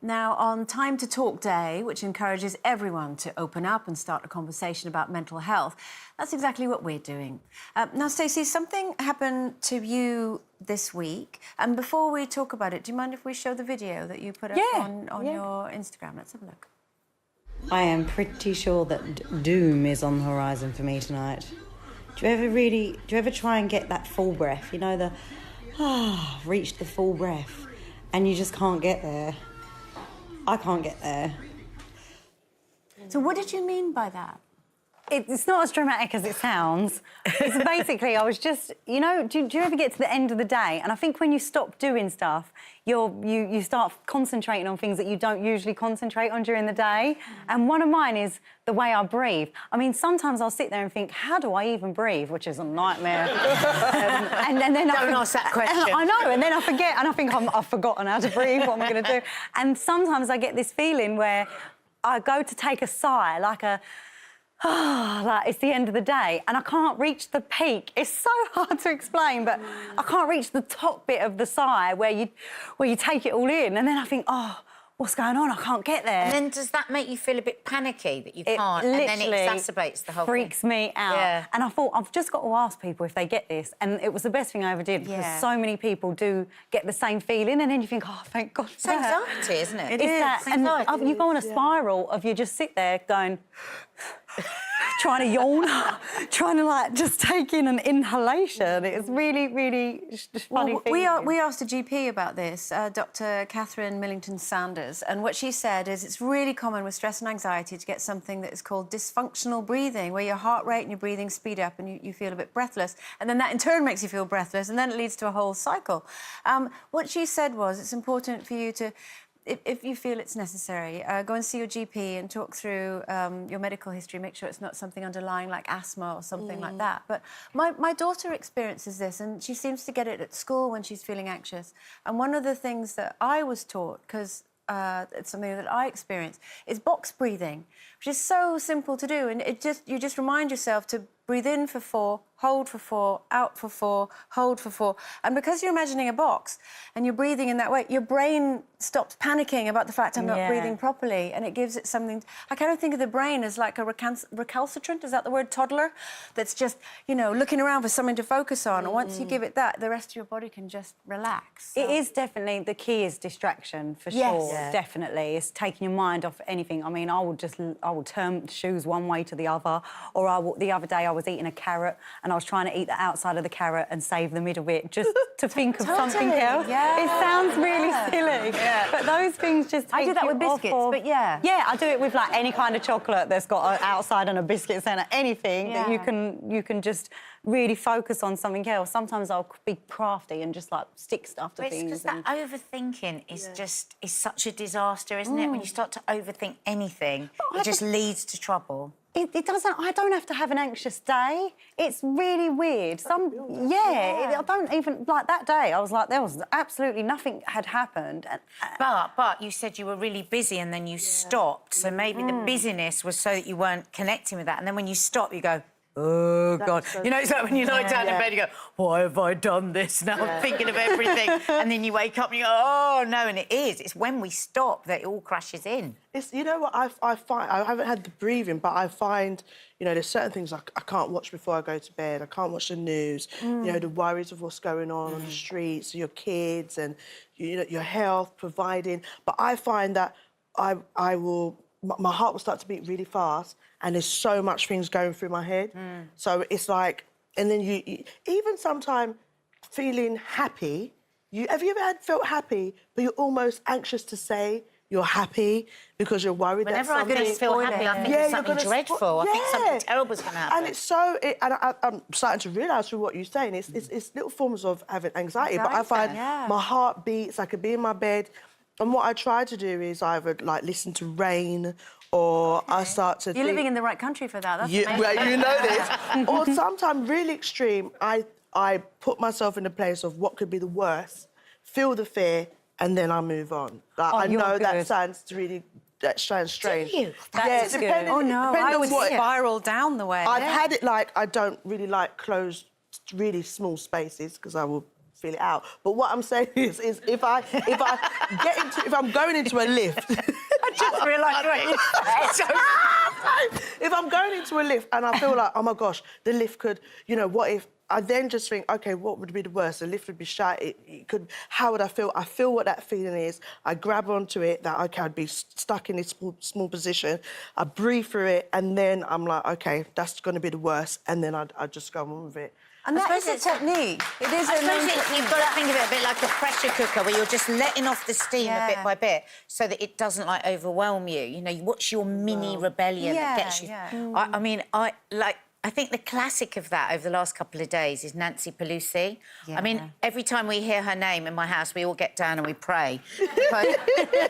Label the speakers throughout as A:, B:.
A: Now, on Time to Talk Day, which encourages everyone to open up and start a conversation about mental health, that's exactly what we're doing. Now, Stacey, something happened to you this week, and before we talk about it, do you mind if we show the video that you put up on your Instagram? Let's have a look.
B: I am pretty sure that doom is on the horizon for me tonight. Do you ever try and get that full breath? You know, reach the full breath, and you just can't get there. I can't get there.
A: So what did you mean by that?
C: It's not as dramatic as it sounds. It's basically, I was just, you know, do you ever get to the end of the day? And I think when you stop doing stuff, you start concentrating on things that you don't usually concentrate on during the day. And one of mine is the way I breathe. I mean, sometimes I'll sit there and think, how do I even breathe? Which is a nightmare. and then
D: don't ask that question.
C: I know, and then I forget, and I think I've forgotten how to breathe, what am I going to do? And sometimes I get this feeling where I go to take a sigh, like it's the end of the day, and I can't reach the peak. It's so hard to explain, but I can't reach the top bit of the sigh where you take it all in, and then I think, oh, what's going on? I can't get there.
D: And then does that make you feel a bit panicky that you can't, and then it exacerbates the whole
C: freaks
D: thing?
C: me out.
D: Yeah.
C: And I thought, I've just got to ask people if they get this, and it was the best thing I ever did, because so many people do get the same feeling, and then you think, oh, thank God for
D: It's anxiety, isn't it?
C: It is. That, and you go on a spiral of you just sit there going... trying to yawn, trying to, just take in an inhalation. It's really, really funny thing.
A: We asked a GP about this, Dr. Catherine Millington-Sanders, and what she said is it's really common with stress and anxiety to get something that is called dysfunctional breathing, where your heart rate and your breathing speed up and you feel a bit breathless, and then that in turn makes you feel breathless, and then it leads to a whole cycle. What she said was it's important for you to... If you feel it's necessary, go and see your GP and talk through your medical history, make sure it's not something underlying like asthma or something like that. But my daughter experiences this, and she seems to get it at school when she's feeling anxious. And one of the things that I was taught, because it's something that I experience, is box breathing, which is so simple to do. And you just remind yourself to breathe in for 4, hold for 4, out for 4, hold for 4. And because you're imagining a box and you're breathing in that way, your brain stops panicking about the fact I'm not breathing properly, and it gives it something... I kind of think of the brain as like a recalcitrant, is that the word, toddler? That's just, you know, looking around for something to focus on. And once you give it that, the rest of your body can just relax. So.
C: It is definitely... The key is distraction, for sure. Yeah. Definitely. It's taking your mind off anything. I mean, I would turn shoes one way to the other, or the other day I was eating a carrot and I was trying to eat the outside of the carrot and save the middle bit just to think of something else.
A: Yeah.
C: It sounds really silly, but those things just take
A: I do that
C: you
A: with biscuits,
C: off of...
A: but yeah.
C: Yeah, I do it with, like, any kind of chocolate that's got an outside and a biscuit centre, anything that you can just really focus on something else. Sometimes I'll be crafty and just, like, stick stuff to things.
D: Because that overthinking is such a disaster, isn't it? When you start to overthink anything, it just leads to trouble.
C: It doesn't... I don't have to have an anxious day. It's really weird. I don't even... Like, that day, I was like, there was absolutely nothing had happened.
D: But you said you were really busy and then you stopped, so maybe the busyness was so that you weren't connecting with that, and then when you stop, you go... Oh, God. You know, it's like when you lie down in bed, you go, why have I done this? Now I'm thinking of everything. And then you wake up and you go, oh, no, and it is. It's when we stop that it all crashes in.
E: It's, you know what I find? I haven't had the breathing, but I find, you know, there's certain things I can't watch before I go to bed. I can't watch the news. You know, the worries of what's going on the streets, your kids and, you know, your health, providing. But I find that I will... My heart will start to beat really fast, and there's so much things going through my head. So it's like... And then you even sometimes feeling happy... Have you ever felt happy, but you're almost anxious to say you're happy because you're worried that something...
D: Whenever I feel happy, I think it's something dreadful. I think something terrible's going to happen.
E: And it's so... I'm starting to realise through what you're saying, it's little forms of having anxiety, but I find my heart beats, I could be in my bed... And what I try to do is either, like, listen to rain or I start to
A: You're living in the right country for that, that's amazing.
E: Well, you know this. Or sometimes really extreme, I put myself in the place of what could be the worst, feel the fear, and then I move on. Like, I know that sounds really... That sounds strange.
D: Do you?
C: That's good.
A: Oh, no, I would
E: what
A: spiral down the way.
E: I've had it like I don't really like closed, really small spaces because I will feel it out. But what I'm saying is if I'm going into a lift.
D: I just realised what you said.
E: If I'm going into a lift and I feel like, oh my gosh, the lift could, you know, what if I then just think, OK, what would be the worst? The lift would be shut. It could. How would I feel? I feel what that feeling is. I grab onto it. That OK, I'd be stuck in this small position. I breathe through it, and then I'm like, OK, that's going to be the worst, and then I just go on with it.
A: And that is a technique. It is
D: I
A: a
D: suppose
A: known
D: you've got to think of it a bit like a pressure cooker where you're just letting off the steam a bit by bit so that it doesn't, like, overwhelm you. You know, what's your mini rebellion that gets you... I mean, I think the classic of that over the last couple of days is Nancy Pelosi.
C: Yeah.
D: I mean, every time we hear her name in my house, we all get down and we pray. Because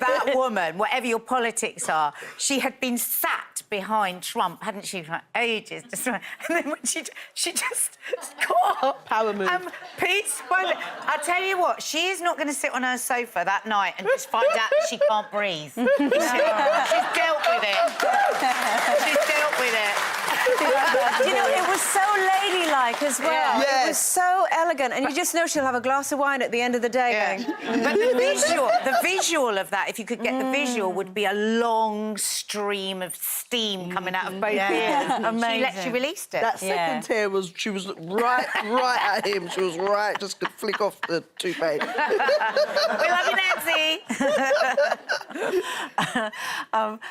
D: that woman, whatever your politics are, she had been sat behind Trump, hadn't she, for ages? And then when she just got up...
E: Power move.
D: Peace. I tell you what, she is not going to sit on her sofa that night and just find out that she can't breathe. She's dealt with it. She's dealt with it.
A: You know, it was so ladylike as well.
E: Yeah.
A: It
E: Yes.
A: was so elegant, and you just know she'll have a glass of wine at the end of the day going...
D: But the visual of that, if you could get the visual, would be a long stream of steam coming out of both ears.
A: Amazing.
D: She released it.
E: That second tear was, she was right at him. She was right, just could flick off the toothpaste.
D: We love you, Nancy.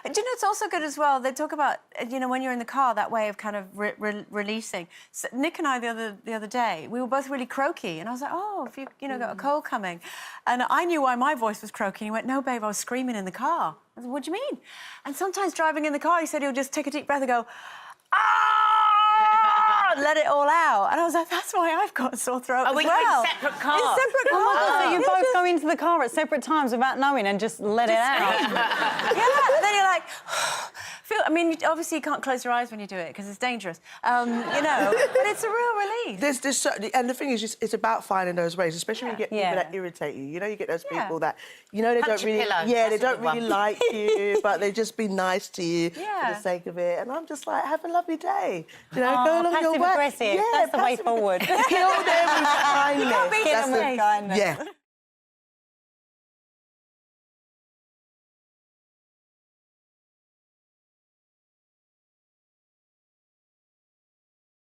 A: Do you know, it's also good as well, they talk about, you know, when you're in the car, that way of kind of releasing. So Nick and I, the other day, we were both really croaky, and I was like, oh, if you know, got a cold coming. And I knew why my voice was croaky. He went, no, babe, I was screaming in the car. I said, what do you mean? And sometimes driving in the car, he said he'll just take a deep breath and go, ah, let it all out. And I was like, that's why I've got a sore throat as
D: we
A: well.
D: in separate cars.
A: In separate
C: Oh my
A: cars.
C: God, so you both go into the car at separate times without knowing and just let it out.
A: Yeah, and then you're like, I mean, obviously you can't close your eyes when you do it because it's dangerous, you know, but it's a real relief.
E: There's certainly, and the thing is, it's about finding those ways, especially when you get people that irritate you. You know, you get those people that, you know, they
D: Punch
E: don't really,
D: a pillow.
E: they
D: That's a
E: don't
D: good
E: really
D: one.
E: like you, but they just be nice to you for
A: Yeah.
E: the sake of it. And I'm just like, have a lovely day. You know, go along your way.
C: Passive-aggressive, that's the way forward.
E: Kill them with kindness.
A: beat them
E: That's
A: with
E: the-
C: kindness.
E: Yeah.